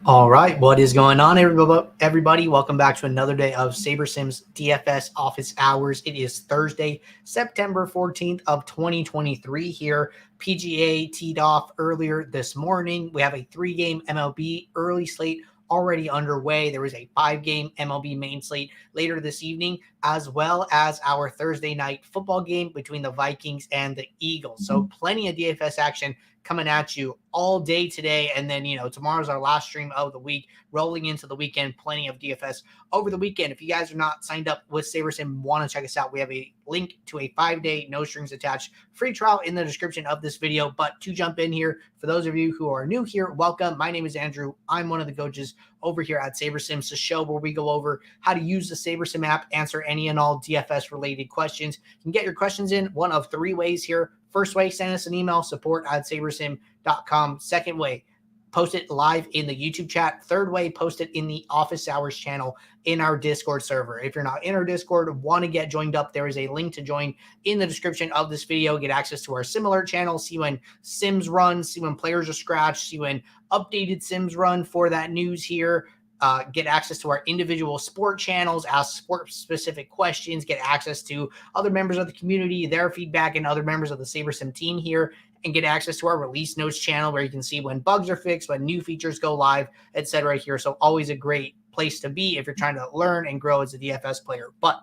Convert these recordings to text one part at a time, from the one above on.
All right, what is going on, everybody? Welcome back to another day of SaberSim's DFS office hours. It is Thursday, September 14th of 2023 here. PGA teed off earlier this morning. We have a 3-game MLB early slate already underway. There is a 5-game MLB main slate later this evening, as well as our Thursday night football game between the Vikings and the Eagles. So plenty of DFS action coming at you all day today. And then, tomorrow's our last stream of the week, rolling into the weekend, plenty of DFS over the weekend. If you guys are not signed up with SaberSim, want to check us out, we have a link to a 5-day, no strings attached free trial in the description of this video. But to jump in here, for those of you who are new here, welcome. My name is Andrew. I'm one of the coaches over here at SaberSim. It's a show where we go over how to use the SaberSim app, answer any and all DFS related questions. You can get your questions in one of 3 ways here. First way, send us an email, support@sabersim.com. Second way, post it live in the YouTube chat. Third way, post it in the office hours channel in our Discord server. If you're not in our Discord, want to get joined up, there is a link to join in the description of this video. Get access to our similar channel, see when Sims run, see when players are scratched, see when updated Sims run for that news here. Get access to our individual sport channels, ask sport-specific questions, get access to other members of the community, their feedback, and other members of the SaberSim team here, and get access to our release notes channel where you can see when bugs are fixed, when new features go live, etc. here. So always a great place to be if you're trying to learn and grow as a DFS player. But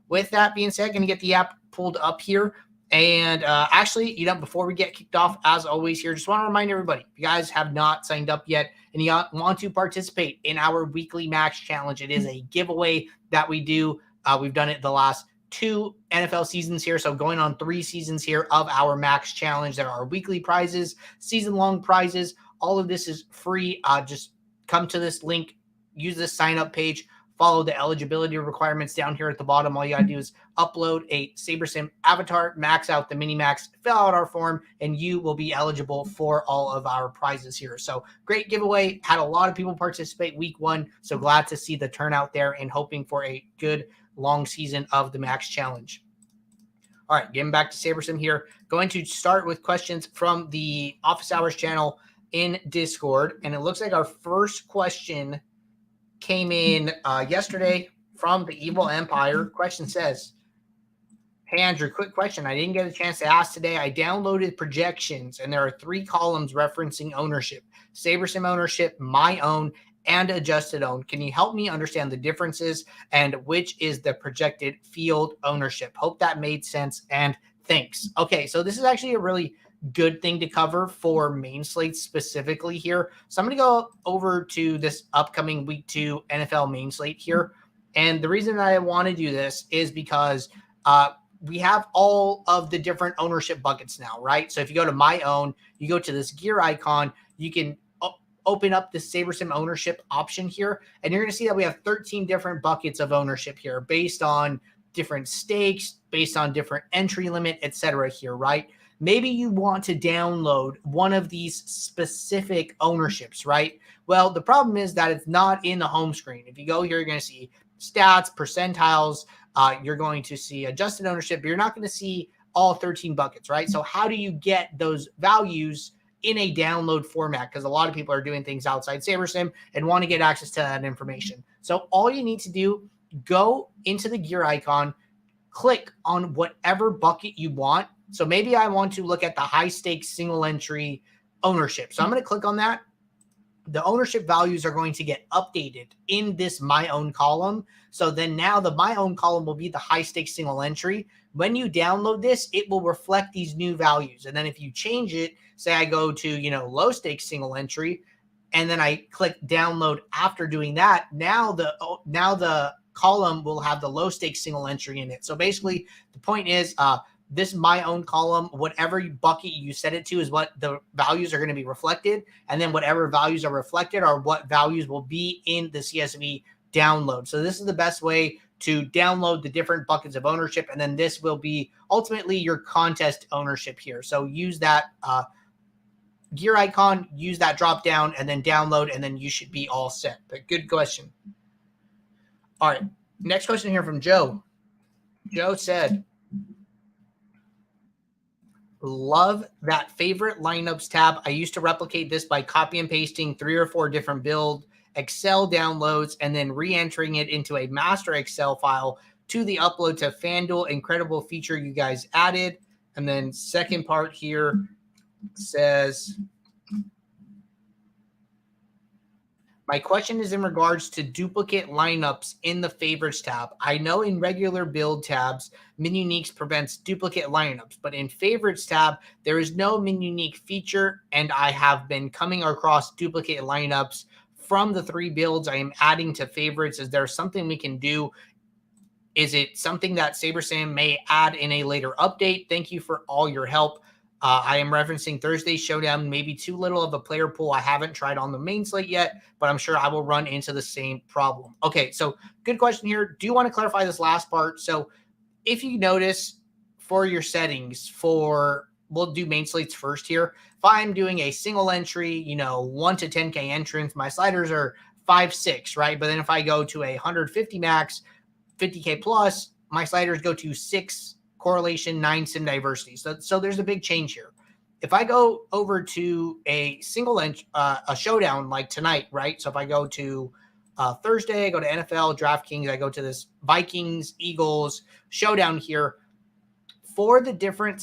with that being said, going to get the app pulled up here. And actually, before we get kicked off, as always here, just want to remind everybody, if you guys have not signed up yet and you want to participate in our weekly max challenge, it is a giveaway that we do. We've done it the last 2 NFL seasons here, so going on 3 seasons here of our max challenge. There are weekly prizes, season-long prizes. All of this is free. Just come to this link, use this sign-up page, follow the eligibility requirements down here at the bottom. All you got to do is upload a SaberSim avatar, max out the mini max, fill out our form, and you will be eligible for all of our prizes here. So great giveaway. Had a lot of people participate week 1. So glad to see the turnout there and hoping for a good long season of the max challenge. All right, getting back to SaberSim here. Going to start with questions from the office hours channel in Discord. And it looks like our first question came in yesterday from the Evil Empire. Question says, hey, Andrew, quick question. I didn't get a chance to ask today. I downloaded projections, and there are 3 columns referencing ownership: SaberSim ownership, my own, and adjusted own. Can you help me understand the differences and which is the projected field ownership? Hope that made sense, and thanks. Okay, so this is actually a really good thing to cover for main slates specifically here. So I'm going to go over to this upcoming week 2 NFL main slate here. And the reason that I want to do this is because we have all of the different ownership buckets now, right? So if you go to my own, you go to this gear icon, you can open up the SaberSim ownership option here, and you're going to see that we have 13 different buckets of ownership here based on different stakes, based on different entry limit, etc. here, right? Maybe you want to download one of these specific ownerships, right? Well, the problem is that it's not in the home screen. If you go here, you're going to see stats, percentiles, you're going to see adjusted ownership, but you're not going to see all 13 buckets, right? So how do you get those values in a download format? Because a lot of people are doing things outside SaberSim and want to get access to that information. So all you need to do, go into the gear icon, click on whatever bucket you want. So maybe I want to look at the high stakes single entry ownership. So I'm going to click on that. The ownership values are going to get updated in this my own column. So then now the my own column will be the high stakes single entry. When you download this, it will reflect these new values. And then if you change it, say I go to, low stakes single entry, and then I click download after doing that, now the column will have the low stakes single entry in it. So basically the point is, this my own column, whatever bucket you set it to is what the values are going to be reflected. And then whatever values are reflected are what values will be in the CSV download. So this is the best way to download the different buckets of ownership. And then this will be ultimately your contest ownership here. So use that gear icon, use that drop down, and then download, and then you should be all set. But good question. All right. Next question here from Joe. Joe said, Love that favorite lineups tab. I used to replicate this by copy and pasting 3 or 4 different build Excel downloads and then re-entering it into a master Excel file to the upload to FanDuel. Incredible feature you guys added. And then second part here says, my question is in regards to duplicate lineups in the favorites tab. I know in regular build tabs, min uniques prevents duplicate lineups, but in favorites tab, there is no min unique feature, and I have been coming across duplicate lineups from the 3 builds I am adding to favorites. Is there something we can do? Is it something that SaberSim may add in a later update? Thank you for all your help. I am referencing Thursday's showdown, maybe too little of a player pool. I haven't tried on the main slate yet, but I'm sure I will run into the same problem. Okay, so good question here. Do you want to clarify this last part? So if you notice for your settings we'll do main slates first here. If I'm doing a single entry, 1 to 10K entrance, my sliders are 5-6, right? But then if I go to a 150 max, 50K plus, my sliders go to 6 correlation, 9 sim diversity. So there's a big change here. If I go over to a single a showdown like tonight, right? So if I go to Thursday, I go to NFL, DraftKings, I go to this Vikings, Eagles showdown here for the different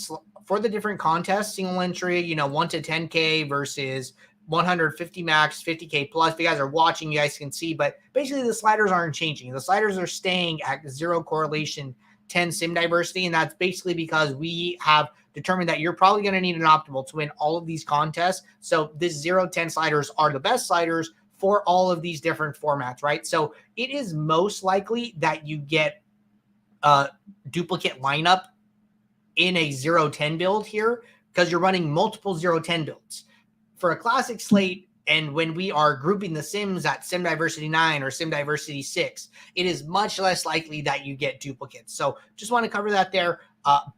contests, single entry, 1 to 10K versus 150 max, 50K plus. If you guys are watching, you guys can see, but basically the sliders aren't changing. The sliders are staying at 0 correlation, 10 sim diversity, and that's basically because we have determined that you're probably going to need an optimal to win all of these contests. So this 0-10 sliders are the best sliders for all of these different formats, right? So it is most likely that you get a duplicate lineup in a 0-10 build here because you're running multiple 0-10 builds. For a classic slate, and when we are grouping the sims at sim diversity 9 or sim diversity 6, it is much less likely that you get duplicates. So just want to cover that there.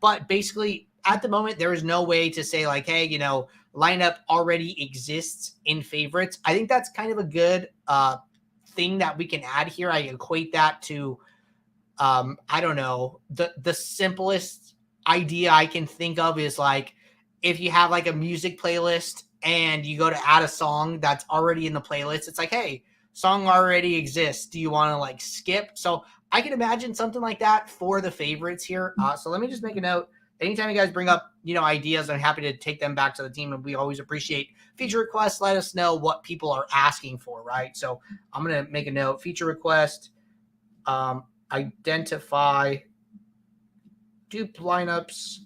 But basically, at the moment, there is no way to say like, hey, lineup already exists in favorites. I think that's kind of a good thing that we can add here. I equate that to, I don't know, the simplest idea I can think of is like, if you have like a music playlist and you go to add a song that's already in the playlist, it's like, hey, song already exists. Do you want to like skip? So I can imagine something like that for the favorites here. So let me just make a note. Anytime you guys bring up, ideas, I'm happy to take them back to the team, and we always appreciate feature requests. Let us know what people are asking for, right? So I'm going to make a note, feature request, identify dupe lineups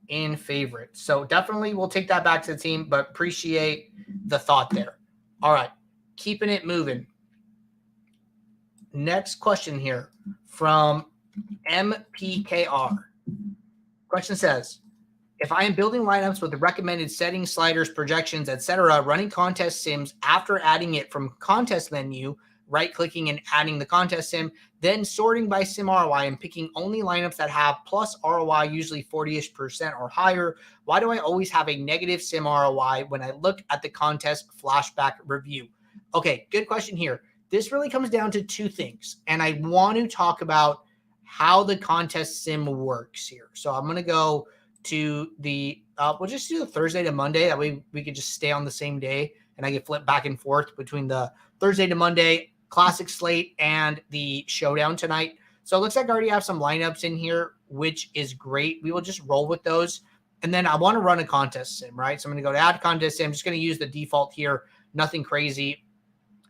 in favorites. So definitely we'll take that back to the team, but appreciate the thought there. All right, keeping it moving. Next question here from MPKR. Question says, if I am building lineups with the recommended settings, sliders, projections, etc., running contest sims after adding it from contest menu, right-clicking and adding the contest sim, then sorting by sim ROI and picking only lineups that have plus ROI, usually 40% or higher. Why do I always have a negative sim ROI when I look at the contest flashback review? Okay, good question here. This really comes down to 2 things, and I want to talk about how the contest sim works here. So I'm going to go to the, we'll just do the Thursday to Monday. That way we could just stay on the same day, and I can flip back and forth between the Thursday to Monday classic slate and the showdown tonight. So it looks like I already have some lineups in here, which is great. We will just roll with those. And then I want to run a contest sim, right? So I'm going to go to add contest sim. I'm just going to use the default here, nothing crazy.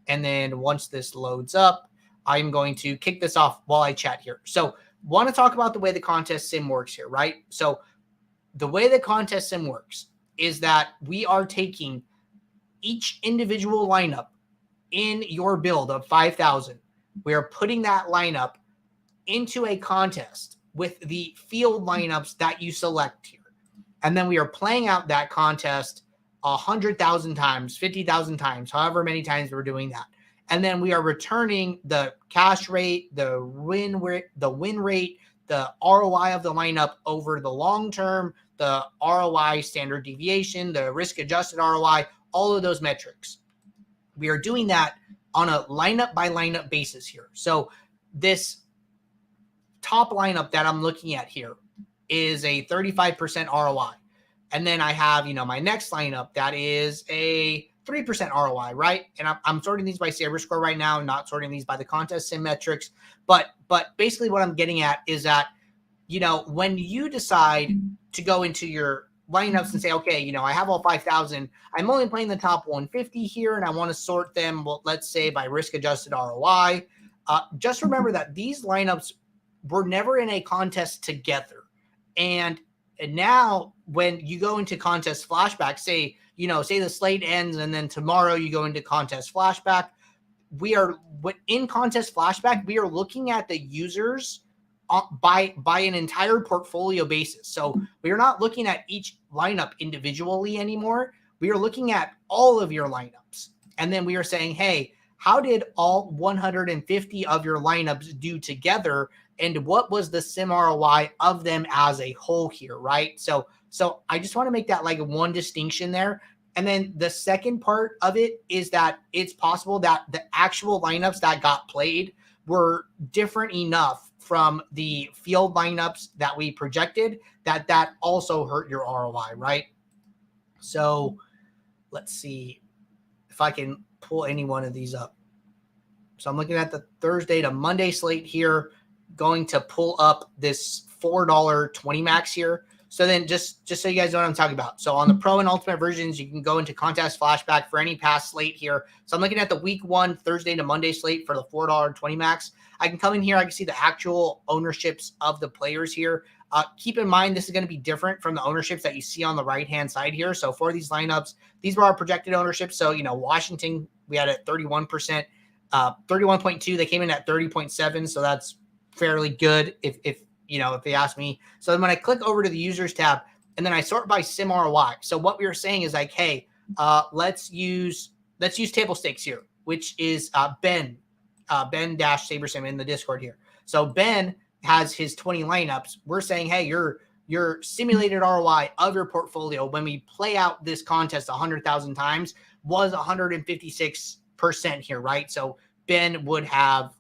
And then once this loads up, I'm going to kick this off while I chat here. So want to talk about the way the contest sim works here, right? So the way the contest sim works is that we are taking each individual lineup in your build of 5,000. We are putting that lineup into a contest with the field lineups that you select here. And then we are playing out that contest 100,000 times, 50,000 times, however many times we're doing that. And then we are returning the cash rate, the win rate, the ROI of the lineup over the long term, the ROI standard deviation, the risk adjusted ROI, all of those metrics. We are doing that on a lineup by lineup basis here. So this top lineup that I'm looking at here, is a 35% ROI. And then I have, my next lineup that is a 3% ROI, right? And I'm sorting these by Saber score right now, not sorting these by the contest sim metrics. But basically what I'm getting at is that, when you decide to go into your lineups and say, okay, I have all 5,000, I'm only playing the top 150 here, and I want to sort them, well, let's say by risk-adjusted ROI. Just remember that these lineups were never in a contest together. And now when you go into contest flashback, say the slate ends and then tomorrow you go into contest flashback, in contest flashback, we are looking at the users by an entire portfolio basis. So we are not looking at each lineup individually anymore. We are looking at all of your lineups. And then we are saying, hey, how did all 150 of your lineups do together? And what was the sim ROI of them as a whole here, right? So I just want to make that like one distinction there. And then the second part of it is that it's possible that the actual lineups that got played were different enough from the field lineups that we projected that also hurt your ROI, right? So let's see if I can pull any one of these up. So I'm looking at the Thursday to Monday slate here, going to pull up this $4 20 max here. So then just so you guys know what I'm talking about. So on the Pro and Ultimate versions, you can go into contest flashback for any past slate here. So I'm looking at the week 1 Thursday to Monday slate for the $4 20 max. I can come in here. I can see the actual ownerships of the players here. Keep in mind, this is going to be different from the ownerships that you see on the right-hand side here. So for these lineups, these were our projected ownerships. So, Washington, we had at 31%, 31.2. They came in at 30.7. So that's fairly good if they ask me. So then when I click over to the users tab and then I sort by sim ROI. So what we were saying is like, hey, let's use table stakes here, which is Ben SaberSim in the Discord here. So Ben has his 20 lineups. We're saying, hey, your simulated ROI of your portfolio when we play out this contest 100,000 times was 156% here, right? So Ben would have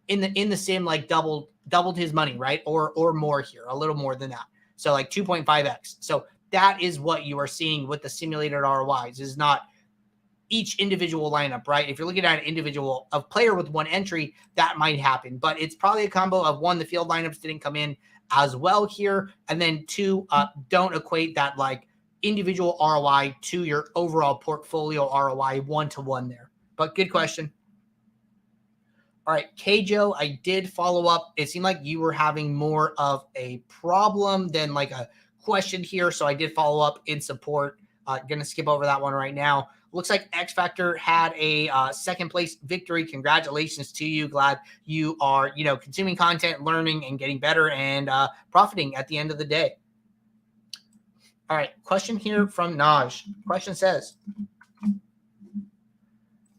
in the sim like doubled his money, right? Or more here, a little more than that. So like 2.5x. So that is what you are seeing with the simulated ROIs, is not each individual lineup, right? If you're looking at an individual of player with one entry, that might happen, but it's probably a combo of one, the field lineups didn't come in as well here, and then two, don't equate that like individual ROI to your overall portfolio ROI 1-to-1 there. But good question. All right, Kjo, I did follow up. It seemed like you were having more of a problem than like a question here, so I did follow up in support. Going to skip over that one right now. Looks like X Factor had a second place victory. Congratulations to you. Glad you are, consuming content, learning, and getting better and profiting at the end of the day. All right, question here from Naj. Question says,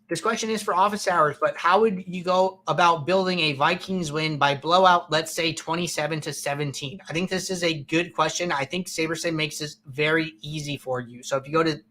this question is for office hours, but how would you go about building a Vikings win by blowout, let's say 27-17? I think this is a good question. I think SaberSim makes this very easy for you. So if you go to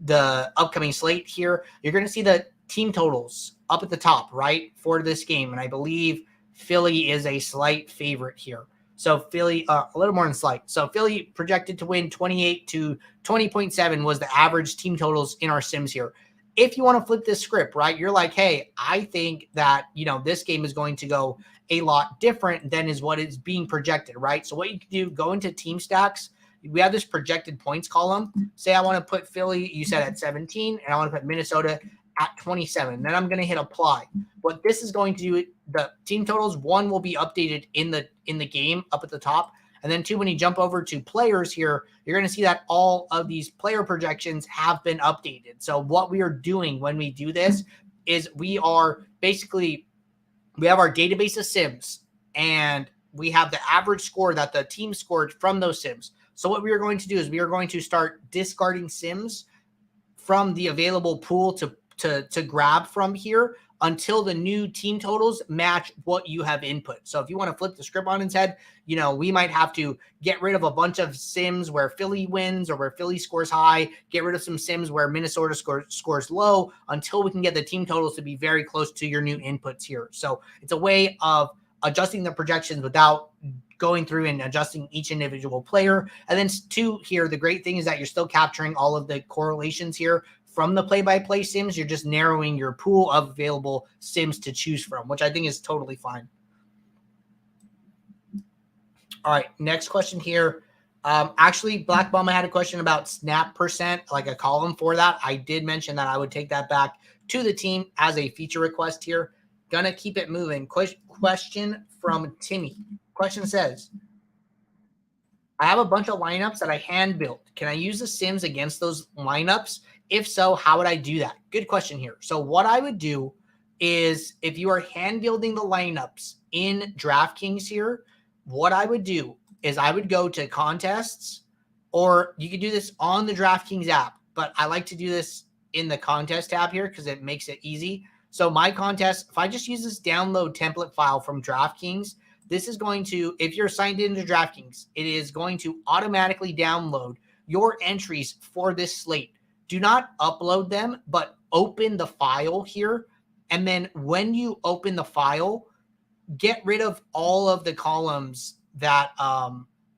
the upcoming slate here, you're going to see the team totals up at the top, right, for this game. And I believe Philly is a slight favorite here. So Philly, a little more than slight. So Philly projected to win 28 to 20.7 was the average team totals in our sims here. If you want to flip this script, right, you're like, hey, I think that, this game is going to go a lot different than is what is being projected, right? So what you can do, go into team stacks. We have this projected points column. Say I want to put Philly, you said at 17, and I want to put Minnesota at 27. Then I'm going to hit apply. What this is going to do, the team totals, one will be updated in the game up at the top. And then two, when you jump over to players here, you're going to see that all of these player projections have been updated. So what we are doing when we do this is we have our database of sims, and we have the average score that the team scored from those sims. So what we are going to do is we are going to start discarding sims from the available pool to grab from here until the new team totals match what you have input. So if you want to flip the script on its head, we might have to get rid of a bunch of sims where Philly wins or where Philly scores high, get rid of some sims where Minnesota scores low until we can get the team totals to be very close to your new inputs here. So it's a way of adjusting the projections without going through and adjusting each individual player. And then 2 here, the great thing is that you're still capturing all of the correlations here from the play-by-play sims. You're just narrowing your pool of available sims to choose from, which I think is totally fine. All right, next question here. Actually, Black Bumma had a question about snap percent, like a column for that. I did mention that I would take that back to the team as a feature request here. Gonna keep it moving. Question from Timmy. Question says, I have a bunch of lineups that I hand built. Can I use the sims against those lineups? If so, how would I do that? Good question here. So what I would do is, if you are hand building the lineups in DraftKings here, what I would do is I would go to contests, or you could do this on the DraftKings app, but I like to do this in the contest tab here because it makes it easy. So my contest, if I just use this download template file from DraftKings, this is going to, if you're signed into DraftKings, it is going to automatically download your entries for this slate. Do not upload them, but open the file here. And then when you open the file, get rid of all of the columns that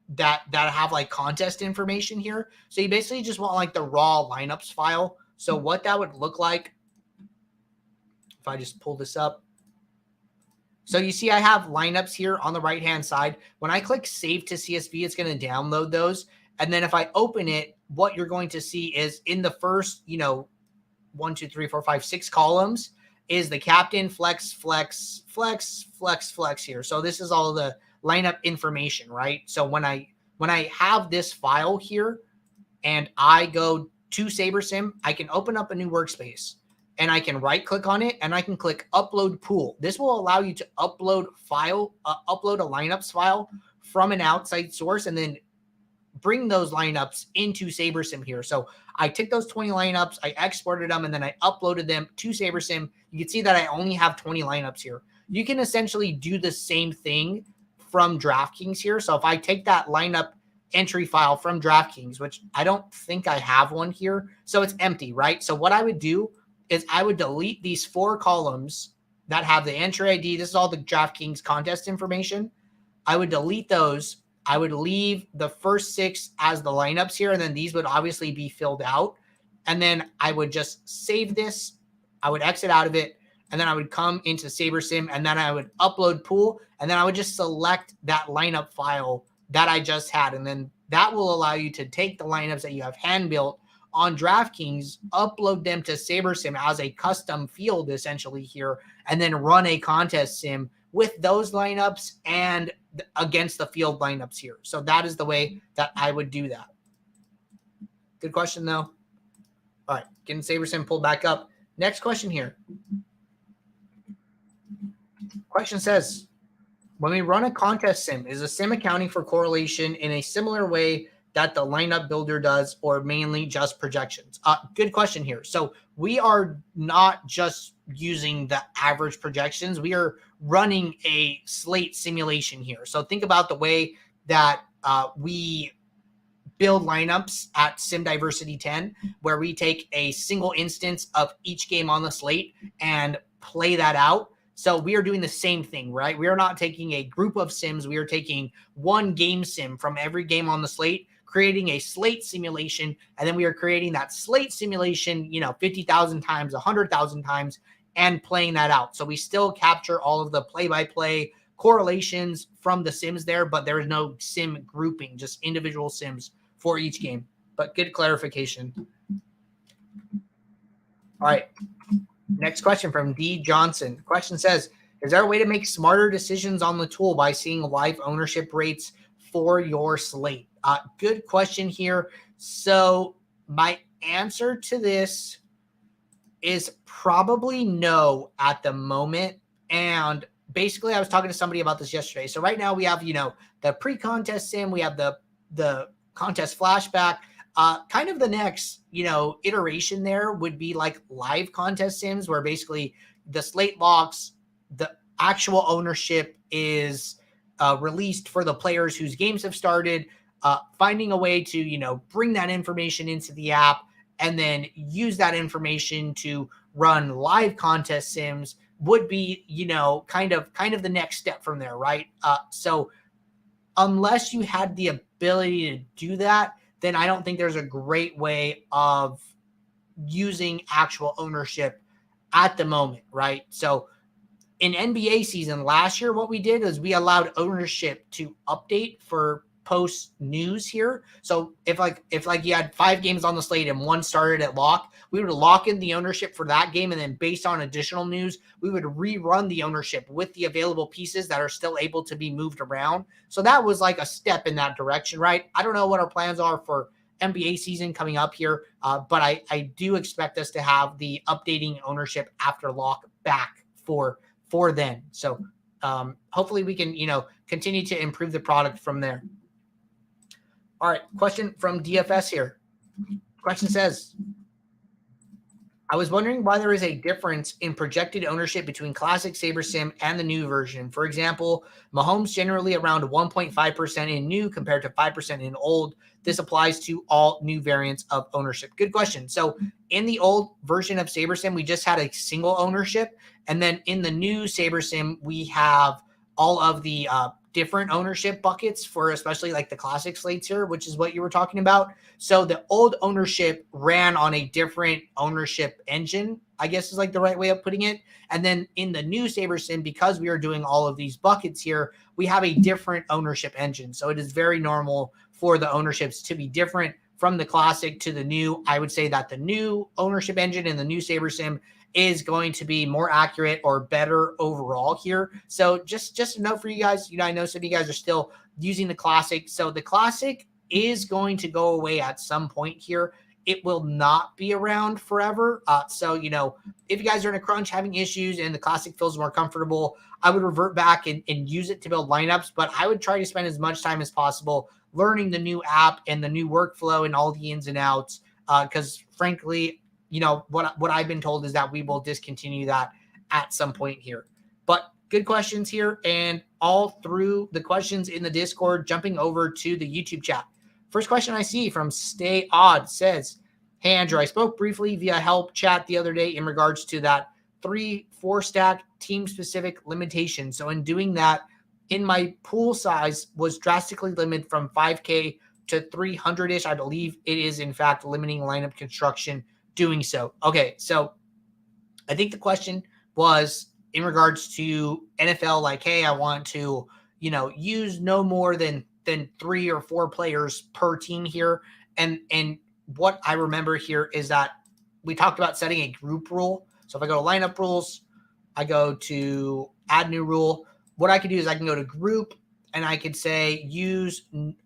that have like contest information here. So you basically just want like the raw lineups file. So what that would look like, if I just pull this up. So you see I have lineups here on the right-hand side. When I click save to CSV, it's going to download those. And then if I open it, what you're going to see is in the first, 1, 2, 3, 4, 5, 6 columns is the captain, flex, flex, flex, flex, flex here. So this is all the lineup information, right? So when I have this file here and I go to SaberSim, I can open up a new workspace and I can right click on it and I can click upload pool. This will allow you to upload a lineups file from an outside source and then bring those lineups into SaberSim here. So I took those 20 lineups, I exported them, and then I uploaded them to SaberSim. You can see that I only have 20 lineups here. You can essentially do the same thing from DraftKings here. So if I take that lineup entry file from DraftKings, which I don't think I have one here, so it's empty, right? So what I would do is I would delete these 4 columns that have the entry ID. This is all the DraftKings contest information. I would delete those. I would leave the first 6 as the lineups here, and then these would obviously be filled out. And then I would just save this. I would exit out of it, and then I would come into SaberSim, and then I would upload pool, and then I would just select that lineup file that I just had. And then that will allow you to take the lineups that you have hand-built on DraftKings, upload them to SaberSim as a custom field essentially here, and then run a contest sim with those lineups and against the field lineups here. So that is the way that I would do that. Good question, though. All right, getting SaberSim pulled back up. Next question here. Question says, when we run a contest sim, is a sim accounting for correlation in a similar way that the lineup builder does, or mainly just projections? Good question here. So we are not just using the average projections. We are running a slate simulation here. So think about the way that we build lineups at Sim Diversity 10, where we take a single instance of each game on the slate and play that out. So we are doing the same thing, right? We are not taking a group of sims. We are taking one game sim from every game on the slate, creating a slate simulation, and then we are creating that slate simulation, 50,000 times, 100,000 times, and playing that out. So we still capture all of the play-by-play correlations from the sims there, but there is no sim grouping, just individual sims for each game. But good clarification. All right. Next question from D. Johnson. Question says, is there a way to make smarter decisions on the tool by seeing live ownership rates for your slate? Good question here. So my answer to this is probably no at the moment. And basically I was talking to somebody about this yesterday. So right now we have, the pre-contest sim, we have the contest flashback. Kind of the next, iteration there would be like live contest sims, where basically the slate locks, the actual ownership is released for the players whose games have started, finding a way to, bring that information into the app and then use that information to run live contest sims would be, kind of the next step from there, right? So unless you had the ability to do that, then I don't think there's a great way of using actual ownership at the moment, right? So in NBA season last year, what we did is we allowed ownership to update for post news here. So if you had 5 games on the slate and one started at lock, we would lock in the ownership for that game, and then based on additional news, we would rerun the ownership with the available pieces that are still able to be moved around. So that was like a step in that direction, right? I don't know what our plans are for NBA season coming up here, but I do expect us to have the updating ownership after lock back for then. So hopefully we can, continue to improve the product from there. All right. Question from DFS here. Question says, I was wondering why there is a difference in projected ownership between classic SaberSim and the new version. For example, Mahomes generally around 1.5% in new compared to 5% in old. This applies to all new variants of ownership. Good question. So in the old version of SaberSim, we just had a single ownership. And then in the new SaberSim, we have all of the different ownership buckets for especially like the classic slates here, which is what you were talking about. So the old ownership ran on a different ownership engine, I guess is like the right way of putting it. And then in the new SaberSim, because we are doing all of these buckets here, we have a different ownership engine. So it is very normal for the ownerships to be different from the classic to the new. I would say that the new ownership engine in the new SaberSim is going to be more accurate or better overall here. So just a note for you guys, I know some of you guys are still using the classic. So the classic is going to go away at some point here. It will not be around forever. So, if you guys are in a crunch having issues and the classic feels more comfortable, I would revert back and use it to build lineups, but I would try to spend as much time as possible learning the new app and the new workflow and all the ins and outs. Because frankly, what I've been told is that we will discontinue that at some point here. But good questions here, and all through the questions in the Discord, jumping over to the YouTube chat. First question I see from Stay Odd says, hey, Andrew, I spoke briefly via help chat the other day in regards to that 3-4 stack team-specific limitation. So in doing that, in my pool size was drastically limited from 5K to 300-ish. I believe it is, in fact, limiting lineup construction doing so. Okay, so I think the question was in regards to NFL, like, hey, I want to, use no more than 3 or 4 players per team here. And what I remember here is that we talked about setting a group rule. So if I go to lineup rules, I go to add new rule. What I could do is I can go to group and I could say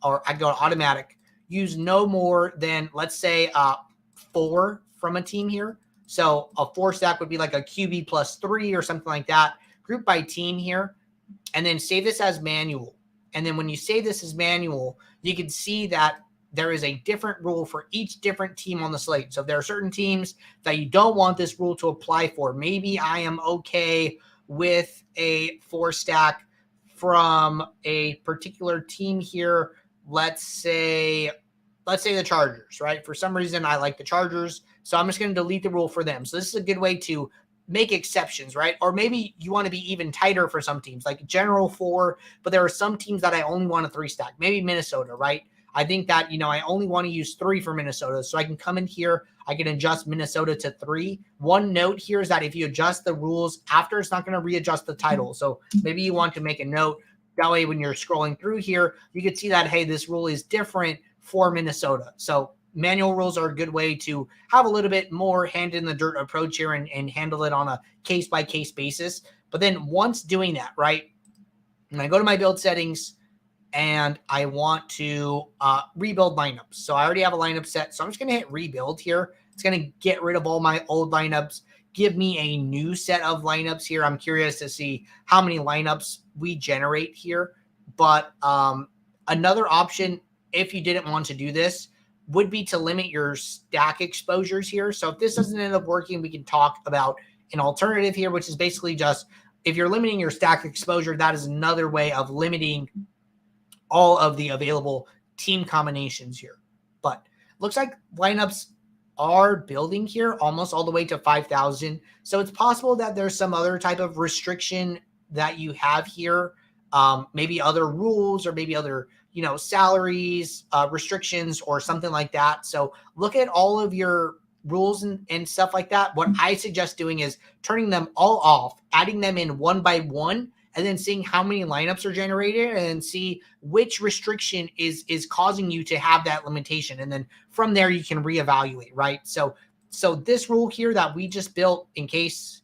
I go to automatic, use no more than, let's say, 4 from a team here. So a 4 stack would be like a QB plus 3 or something like that. Group by team here, and then save this as manual. And then when you save this as manual, you can see that there is a different rule for each different team on the slate. So if there are certain teams that you don't want this rule to apply for, maybe I am okay with a 4 stack from a particular team here. Let's say the Chargers, right? For some reason, I like the Chargers, so I'm just going to delete the rule for them. So this is a good way to make exceptions, right? Or maybe you want to be even tighter for some teams, like general 4, but there are some teams that I only want a 3 stack, maybe Minnesota, right? I think that, I only want to use 3 for Minnesota. So I can come in here, I can adjust Minnesota to 3. One note here is that if you adjust the rules after, it's not going to readjust the title. So maybe you want to make a note. That way, when you're scrolling through here, you can see that, hey, this rule is different for Minnesota. So manual rules are a good way to have a little bit more hand in the dirt approach here and handle it on a case-by-case basis. But then once doing that, right, when I go to my build settings and I want to rebuild lineups. So I already have a lineup set. So I'm just going to hit rebuild here. It's going to get rid of all my old lineups, give me a new set of lineups here. I'm curious to see how many lineups we generate here. But another option, if you didn't want to do this, would be to limit your stack exposures here. So if this doesn't end up working, we can talk about an alternative here, which is basically just if you're limiting your stack exposure, that is another way of limiting all of the available team combinations here. But looks like lineups are building here almost all the way to 5,000. So it's possible that there's some other type of restriction that you have here maybe other rules or maybe other, salaries, restrictions or something like that. So look at all of your rules and stuff like that. What I suggest doing is turning them all off, adding them in one by one, and then seeing how many lineups are generated and see which restriction is causing you to have that limitation. And then from there, you can reevaluate, right? So this rule here that we just built, in case,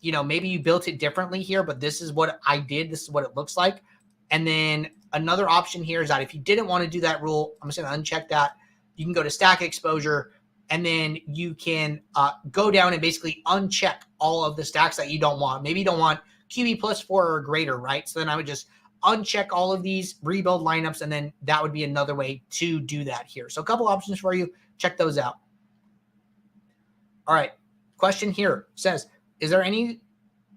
maybe you built it differently here, but this is what I did. This is what it looks like. And then another option here is that if you didn't want to do that rule, I'm just going to uncheck that. You can go to stack exposure, and then you can go down and basically uncheck all of the stacks that you don't want. Maybe you don't want QB +4 or greater, right? So then I would just uncheck all of these, rebuild lineups, and then that would be another way to do that here. So a couple options for you. Check those out. All right. Question here says, is there any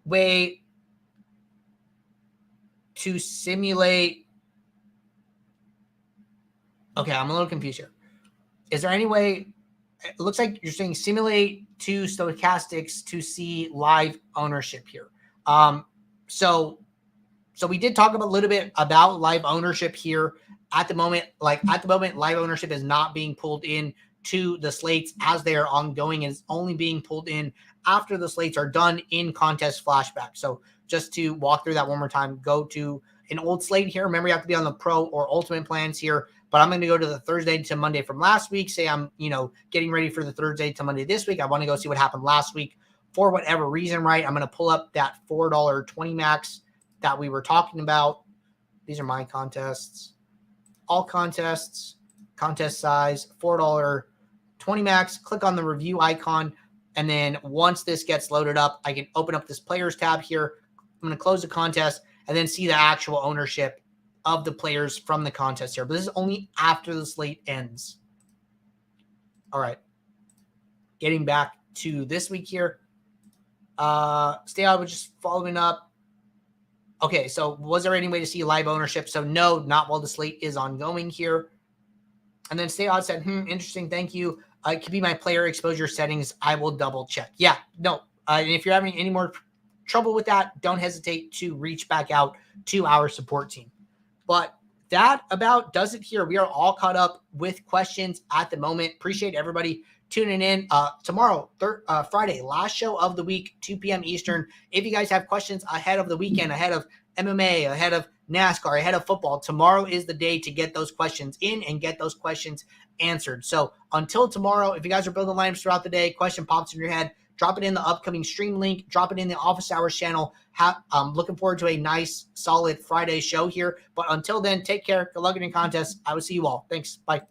way to simulate? Okay, I'm a little confused here. Is there any way? It looks like you're saying simulate to stochastics to see live ownership here. So we did talk about a little bit about live ownership here. At the moment, live ownership is not being pulled in to the slates as they are ongoing, and it's only being pulled in after the slates are done in contest flashback. So just to walk through that one more time, go to an old slate here. Remember, you have to be on the pro or ultimate plans here, but I'm going to go to the Thursday to Monday from last week. Say I'm, getting ready for the Thursday to Monday this week. I want to go see what happened last week for whatever reason, right? I'm going to pull up that $4.20 max that we were talking about. These are my contests, all contests, contest size, $4.20 max. Click on the review icon. And then once this gets loaded up, I can open up this players tab here. I'm going to close the contest and then see the actual ownership of the players from the contest here. But this is only after the slate ends. All right. Getting back to this week here. Stay out, just following up. Okay, so was there any way to see live ownership? So no, not while the slate is ongoing here. And then Stay Out said, interesting, thank you. It could be my player exposure settings. I will double check. Yeah, no. And if you're having any more trouble with that, don't hesitate to reach back out to our support team. But that about does it here. We are all caught up with questions at the moment. Appreciate everybody tuning in. Tomorrow, Friday, last show of the week, 2 p.m. Eastern. If you guys have questions ahead of the weekend, ahead of MMA, ahead of NASCAR, ahead of football, tomorrow is the day to get those questions in and get those questions answered. So until tomorrow, if you guys are building lineups throughout the day, question pops in your head, drop it in the upcoming stream link, drop it in the office hours channel. I'm looking forward to a nice, solid Friday show here. But until then, take care. Good luck in your contest. I will see you all. Thanks. Bye.